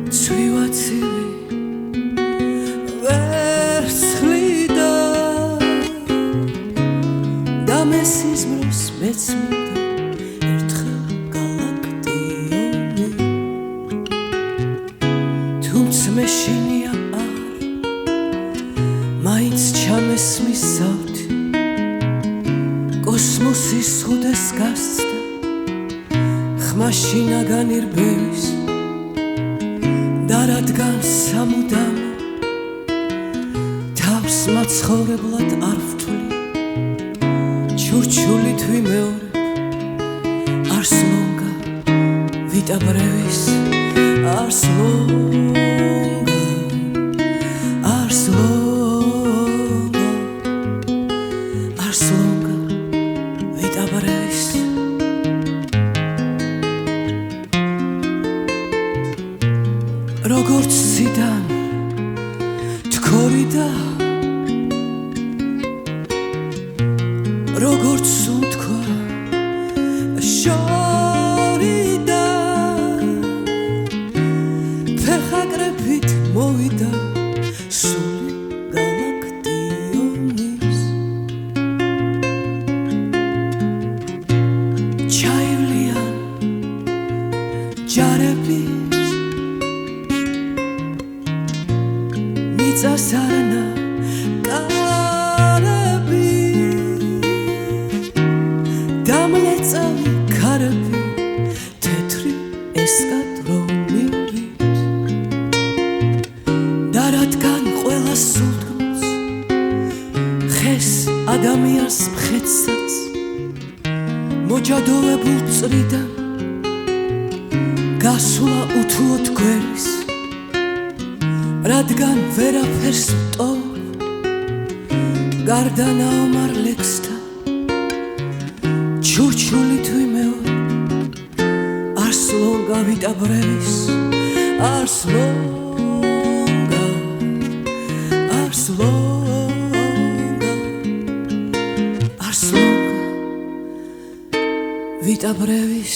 ცივაცივი ვერცხლიდა და მესიზმროს მეცმიდა ერთხელ გალაქტიონი თუმცა მეშინია არ მაინც ჩამესმის საუთი კოსმოსის ხუდეს გასცდა ხმაშინაგან ირბევის და რადგან სამუდამო თავს მაცხოვრებლად არ ვთვლი ჩურჩულით ვიმეორებ არს ლონგა ვიტაბრევის არს ლონგა არს ლონგა არს ლონგა ვიტაბრევის როგორც ციდან თქორიდა როგორც სუნთქვა შორიდა ფეხაკრეფით მოვიდა სული გალაქტიონის ჩაივლიან ჯარები მიწასარნა კარები დამლეწავი ქარები თეთრი ესკადრონით და რადგან ყველა სულთნს ხეს ადამიანს მხეცსაც მოჯადოვებულ წრიდან გასვლა უთუოდ გვერის რადგან ვერაფერს ვტოვ გარდა ნაომარ ლექსთა ჩურჩულით ვიმეორებ არს ლონგა ვიტაბრევის არს ლონგა არს ლონგა არს ლონგა ვიტაბრევის